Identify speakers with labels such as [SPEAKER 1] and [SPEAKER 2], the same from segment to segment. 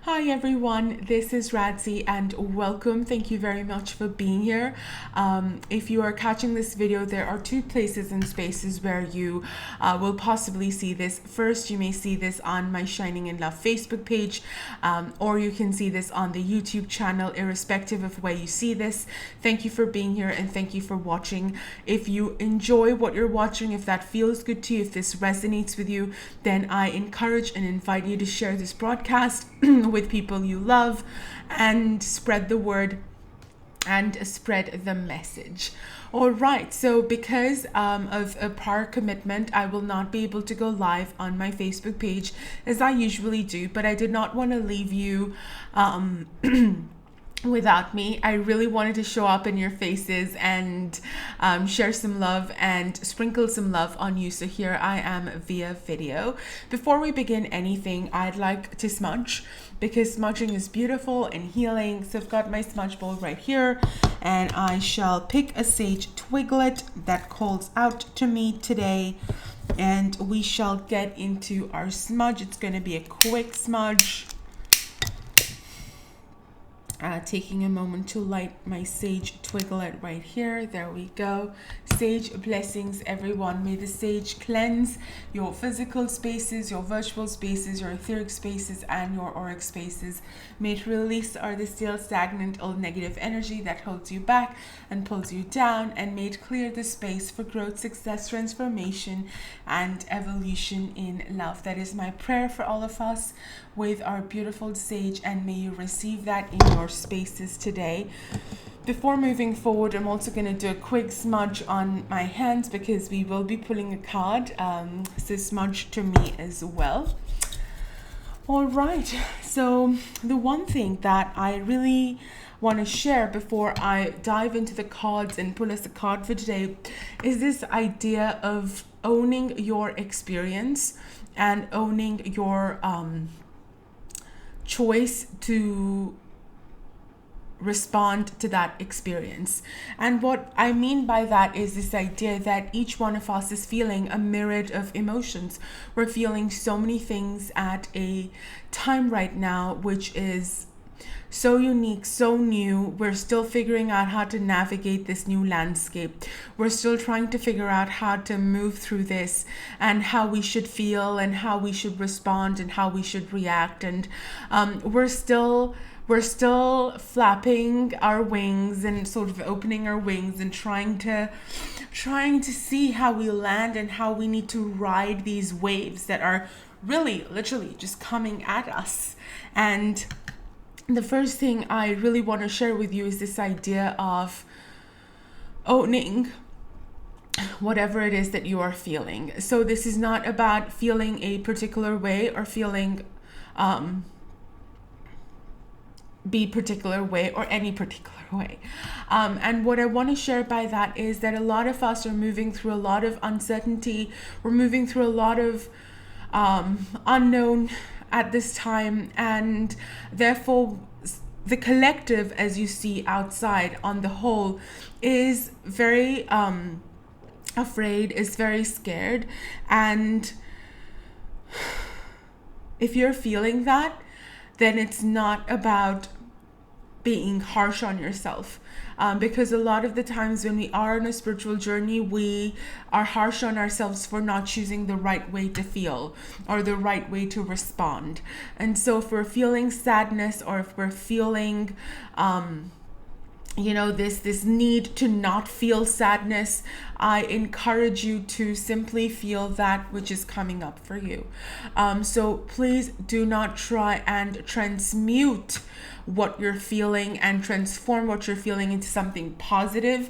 [SPEAKER 1] Hi everyone, this is Radzy and welcome. Thank you very much for being here. If you are catching this video, there are two places and spaces where you will possibly see this. First, you may see this on my Shining in Love Facebook page, or you can see this on the YouTube channel, irrespective of where you see this. Thank you for being here and thank you for watching. If you enjoy what you're watching, if that feels good to you, if this resonates with you, then I encourage and invite you to share this broadcast with people you love and spread the word and spread the message. All right, so because of a prior commitment, I will not be able to go live on my Facebook page as I usually do, but I did not want to leave you without me. I really wanted to show up in your faces and share some love and sprinkle some love on you. So here I am via video. Before we begin anything, I'd like to smudge because smudging is beautiful and healing. So I've got my smudge bowl right here and I shall pick a sage twiglet that calls out to me today and we shall get into our smudge. It's going to be a quick smudge. Taking a moment to light my sage twiglet right here. There we go. Sage blessings, everyone. May the sage cleanse your physical spaces, your virtual spaces, your etheric spaces, and your auric spaces. May it release or the still stagnant old negative energy that holds you back and pulls you down, and may it clear the space for growth, success, transformation, and evolution in love. That is my prayer for all of us with our beautiful sage, and may you receive that in your spaces today. Before moving forward, I'm also going to do a quick smudge on my hands because we will be pulling a card. So smudge to me as well. All right, so the one thing that I really want to share before I dive into the cards and pull us a card for today is this idea of owning your experience and owning your choice to respond to that experience. And what I mean by that is this idea that each one of us is feeling a myriad of emotions. We're feeling so many things at a time right now, which is so unique, so new. We're still figuring out how to navigate this new landscape. We're still trying to figure out how to move through this and how we should feel and how we should respond and how we should react. And we're still flapping our wings and sort of opening our wings and trying to see how we land and how we need to ride these waves that are really literally just coming at us. And the first thing I really want to share with you is this idea of owning whatever it is that you are feeling. So this is not about feeling a particular way or feeling be particular way or any particular way. And what I want to share by that is that a lot of us are moving through a lot of uncertainty. We're moving through a lot of unknown at this time, and therefore the collective, as you see outside on the whole, is very afraid, is very scared. And if you're feeling that, then it's not about being harsh on yourself. Because a lot of the times when we are on a spiritual journey, we are harsh on ourselves for not choosing the right way to feel or the right way to respond. And so if we're feeling sadness or if we're feeling this need to not feel sadness, I encourage you to simply feel that which is coming up for you. So please do not try and transmute what you're feeling and transform what you're feeling into something positive.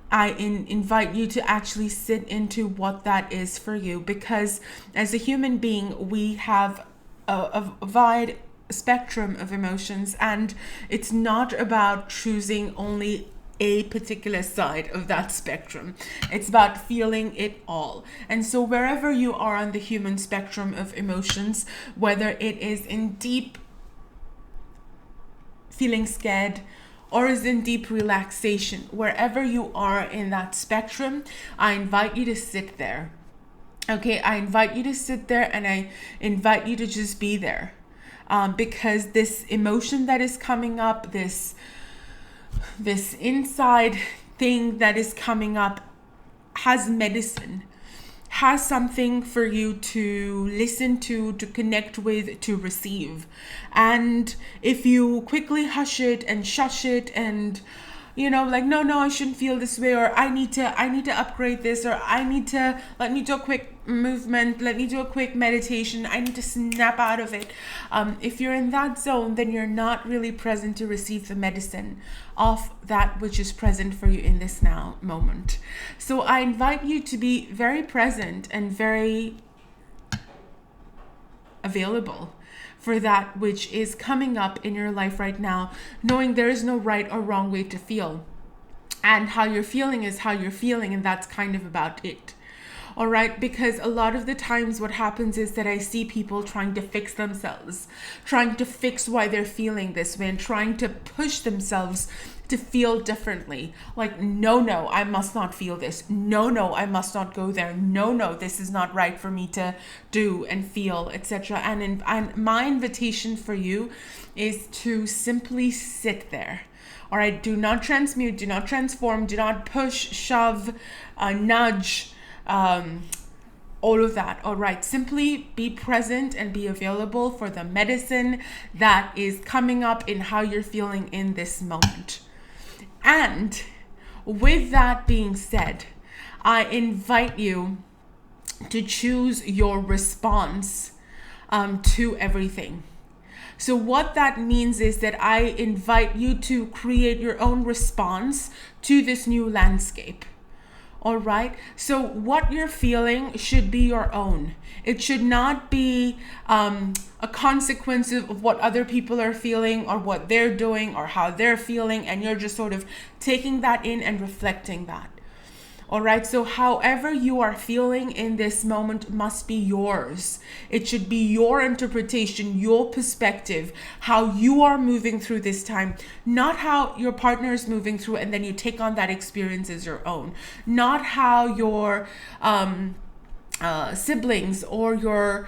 [SPEAKER 1] I invite you to actually sit into what that is for you, because as a human being, we have a wide spectrum of emotions, and it's not about choosing only a particular side of that spectrum. It's about feeling it all. And so wherever you are on the human spectrum of emotions, whether it is in deep feeling scared or is in deep relaxation, wherever you are in that spectrum, I invite you to sit there. Okay, I invite you to sit there and I invite you to just be there. because this emotion that is coming up, this inside thing that is coming up has medicine, has something for you to listen to connect with, to receive. And if you quickly hush it and shush it and like, no, I shouldn't feel this way, or I need to upgrade this, or let me do a quick movement, let me do a quick meditation, I need to snap out of it. If you're in that zone, then you're not really present to receive the medicine of that which is present for you in this now moment. So I invite you to be very present and very available for that which is coming up in your life right now, knowing there is no right or wrong way to feel. And how you're feeling is how you're feeling, and that's kind of about it. All right, because a lot of the times what happens is that I see people trying to fix themselves, trying to fix why they're feeling this way, and trying to push themselves to feel differently. Like, no, I must not feel this. No, I must not go there. No, this is not right for me to do and feel, etc. And my invitation for you is to simply sit there. All right, do not transmute, do not transform, do not push, shove, nudge, all of that. All right, simply be present and be available for the medicine that is coming up in how you're feeling in this moment. And with that being said, I invite you to choose your response to everything. So what that means is that I invite you to create your own response to this new landscape. All right. So what you're feeling should be your own. It should not be a consequence of what other people are feeling or what they're doing or how they're feeling. And you're just sort of taking that in and reflecting that. All right. So however you are feeling in this moment must be yours. It should be your interpretation, your perspective, how you are moving through this time, not how your partner is moving through and then you take on that experience as your own, not how your siblings or your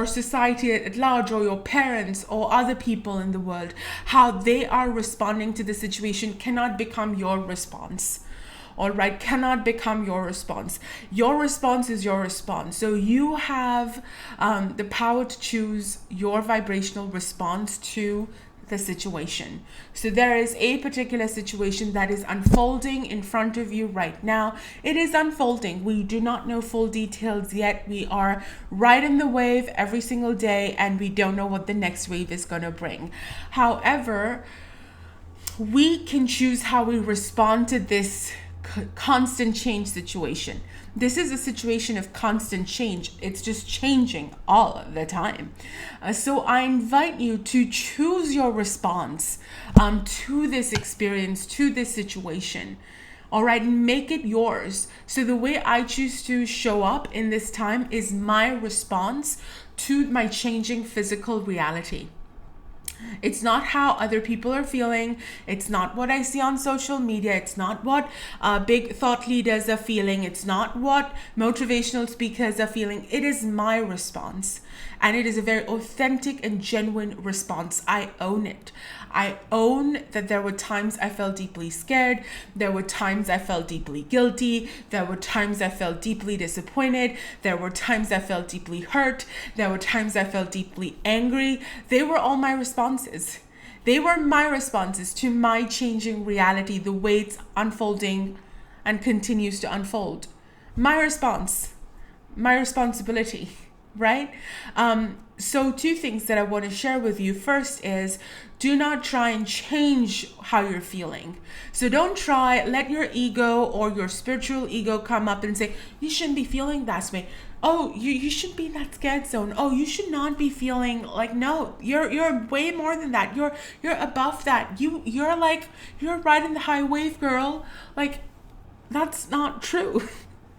[SPEAKER 1] society at large, or your parents or other people in the world, how they are responding to the situation cannot become your response. All right, cannot become your response. Your response is your response. So you have the power to choose your vibrational response to the situation. So there is a particular situation that is unfolding in front of you right now. It is unfolding. We do not know full details yet. We are right in the wave every single day, and we don't know what the next wave is going to bring. However, we can choose how we respond to this constant change situation. This is a situation of constant change. It's just changing all the time. So I invite you to choose your response to this experience, to this situation. All right, make it yours. So the way I choose to show up in this time is my response to my changing physical reality. It's not how other people are feeling. It's not what I see on social media. It's not what big thought leaders are feeling. It's not what motivational speakers are feeling. It is my response. And it is a very authentic and genuine response. I own it. I own that there were times I felt deeply scared. There were times I felt deeply guilty. There were times I felt deeply disappointed. There were times I felt deeply hurt. There were times I felt deeply angry. They were all my responses. They were my responses to my changing reality, the way it's unfolding and continues to unfold. My response, my responsibility, right? So two things that I want to share with you. First is, do not try and change how you're feeling. So don't try, let your ego or your spiritual ego come up and say, you shouldn't be feeling that way. Oh, you should be in that scared zone. Oh, you should not be feeling like, no, you're way more than that. You're above that. You're right in the high wave, girl. Like, that's not true.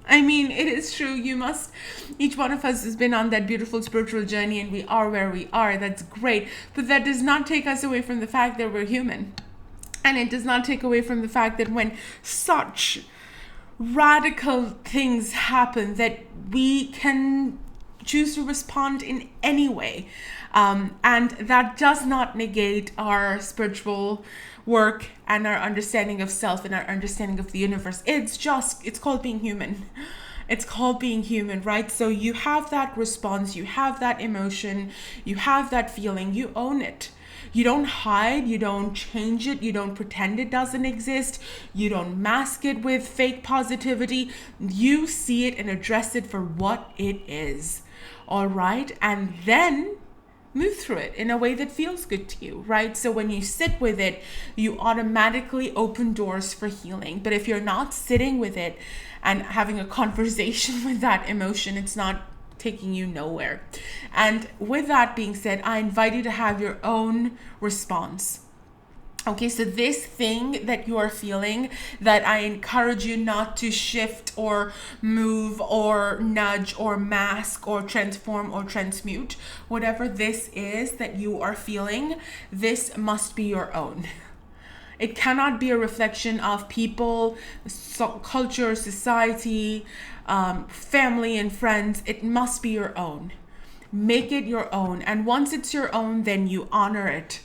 [SPEAKER 1] I mean, it is true. Each one of us has been on that beautiful spiritual journey and we are where we are. That's great. But that does not take us away from the fact that we're human. And it does not take away from the fact that when such radical things happen, that we can choose to respond in any way. And that does not negate our spiritual work and our understanding of self and our understanding of the universe. It's called being human. It's called being human, right? So you have that response, you have that emotion, you have that feeling, you own it. You don't hide, you don't change it, you don't pretend it doesn't exist, you don't mask it with fake positivity. You see it and address it for what it is, all right? And then move through it in a way that feels good to you, right? So when you sit with it, you automatically open doors for healing. But if you're not sitting with it and having a conversation with that emotion, it's not taking you nowhere. And with that being said, I invite you to have your own response. Okay, so this thing that you are feeling, that I encourage you not to shift or move or nudge or mask or transform or transmute, whatever this is that you are feeling, this must be your own. It cannot be a reflection of people, culture, society, family and friends. It must be your own. Make it your own. And once it's your own, then you honor it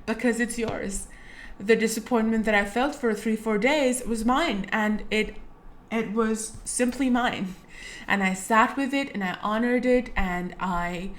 [SPEAKER 1] because it's yours. The disappointment that I felt for 3-4 days was mine, and it was simply mine. And I sat with it and I honored it and I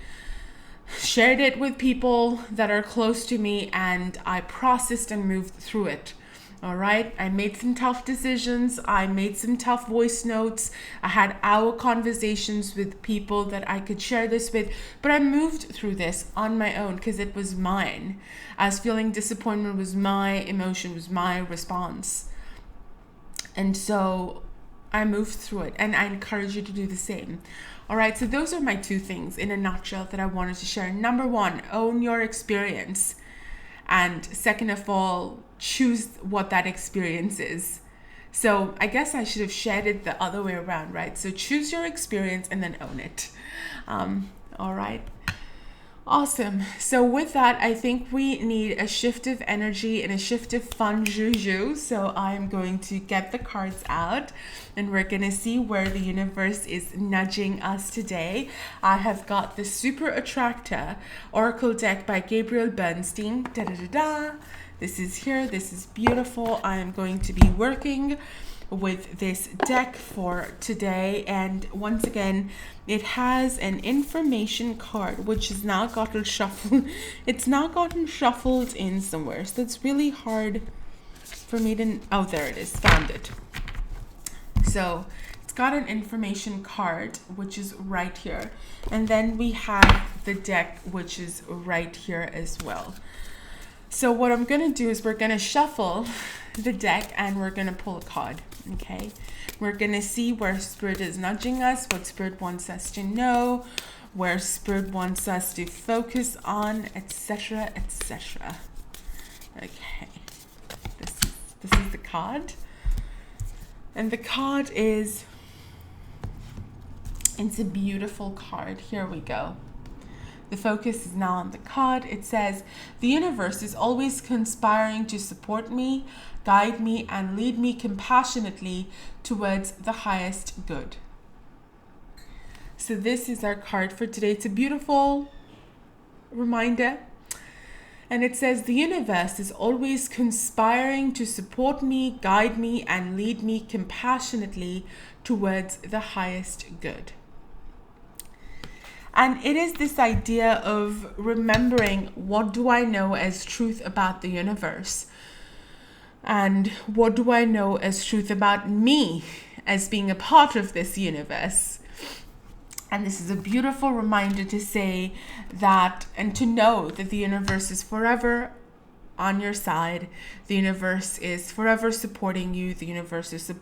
[SPEAKER 1] shared it with people that are close to me, and I processed and moved through it. All right. I made some tough decisions. I made some tough voice notes. I had hour conversations with people that I could share this with, but I moved through this on my own because it was mine. I was feeling disappointment was my emotion, was my response. And so I moved through it, and I encourage you to do the same. All right. So those are my two things in a nutshell that I wanted to share. Number one, own your experience. And second of all, choose what that experience is. So I guess I should have shared it the other way around, right? So choose your experience and then own it. All right. Awesome. So with that, I think we need a shift of energy and a shift of fun juju. So I'm going to get the cards out and we're going to see where the universe is nudging us today. I have got the Super Attractor Oracle deck by Gabriel Bernstein. Da da da da. This is here. This is beautiful. I am going to be working with this deck for today, and once again it has an information card which has now gotten shuffled. It's now gotten shuffled in somewhere, so it's really hard for me to there it is, found it. So it's got an information card which is right here, and then we have the deck which is right here as well. So what I'm going to do is we're going to shuffle the deck and we're going to pull a card, okay? We're going to see where Spirit is nudging us, what Spirit wants us to know, where Spirit wants us to focus on, etc., etc. Okay, this is the card. And the card is, it's a beautiful card. Here we go. The focus is now on the card. It says, the universe is always conspiring to support me, guide me, and lead me compassionately towards the highest good. So this is our card for today. It's a beautiful reminder. And it says, the universe is always conspiring to support me, guide me, and lead me compassionately towards the highest good. And it is this idea of remembering, what do I know as truth about the universe? And what do I know as truth about me as being a part of this universe? And this is a beautiful reminder to say that, and to know that the universe is forever on your side. The universe is forever supporting you. The universe is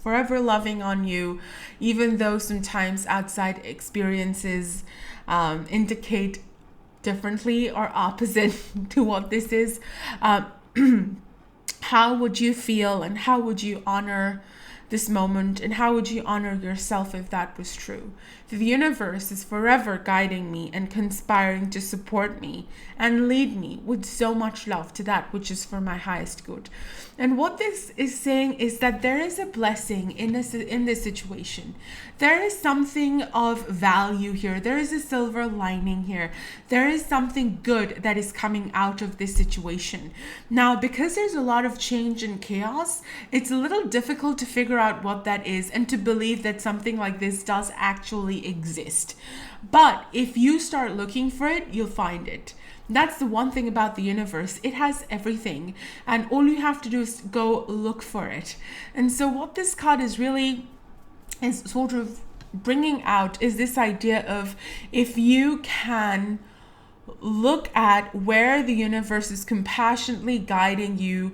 [SPEAKER 1] forever loving on you, even though sometimes outside experiences indicate differently or opposite to what this is. How would you feel and how would you honor this moment, and how would you honor yourself if that was true? The universe is forever guiding me and conspiring to support me and lead me with so much love to that which is for my highest good. And what this is saying is that there is a blessing in this situation. There is something of value here. There is a silver lining here. There is something good that is coming out of this situation. Now, because there's a lot of change and chaos, it's a little difficult to figure out what that is and to believe that something like this does actually exist. But if you start looking for it, you'll find it. That's the one thing about the universe. It has everything, and all you have to do is go look for it. And so what this card is really is sort of bringing out is this idea of, if you can look at where the universe is compassionately guiding you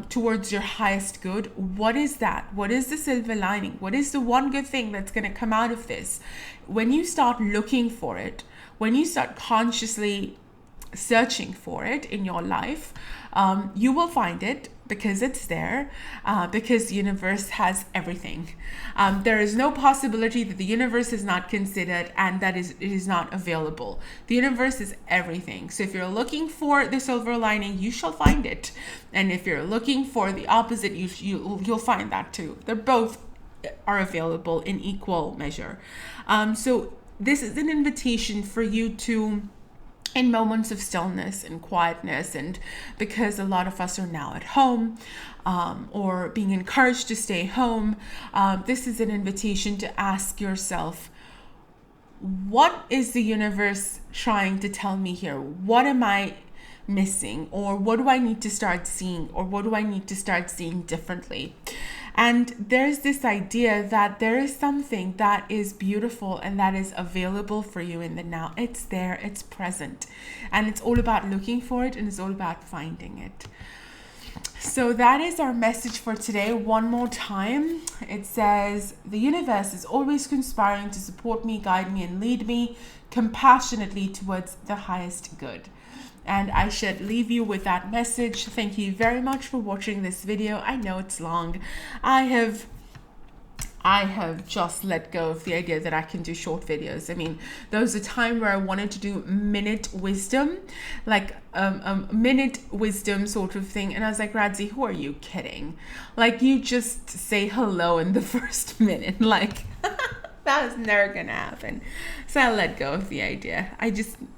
[SPEAKER 1] towards your highest good. What is that? What is the silver lining? What is the one good thing that's going to come out of this? When you start looking for it, when you start consciously searching for it in your life, you will find it, because it's there, because the universe has everything. There is no possibility that the universe is not considered and that it is not available. The universe is everything. So if you're looking for the silver lining, you shall find it. And if you're looking for the opposite, you'll find that too. They're both are available in equal measure. So this is an invitation for you to, in moments of stillness and quietness, and because a lot of us are now at home or being encouraged to stay home, this is an invitation to ask yourself, what is the universe trying to tell me here? What am I missing? Or what do I need to start seeing? Or what do I need to start seeing differently? And there's this idea that there is something that is beautiful and that is available for you in the now. It's there, it's present. And it's all about looking for it, and it's all about finding it. So that is our message for today. One more time. It says, the universe is always conspiring to support me, guide me, and lead me compassionately towards the highest good. And I should leave you with that message. Thank you very much for watching this video. I know it's long. I have just let go of the idea that I can do short videos. I mean, there was a time where I wanted to do minute wisdom, like a minute wisdom sort of thing. And I was like, Radzy, who are you kidding? Like, you just say hello in the first minute. Like, that was never gonna happen. So I let go of the idea.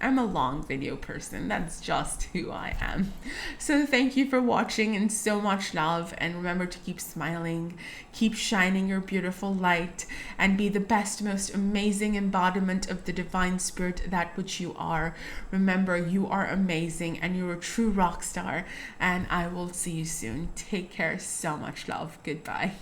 [SPEAKER 1] I'm a long video person. That's just who I am. So thank you for watching, and so much love. And remember to keep smiling, keep shining your beautiful light, and be the best, most amazing embodiment of the divine spirit, that which you are. Remember, you are amazing and you're a true rock star. And I will see you soon. Take care. So much love. Goodbye.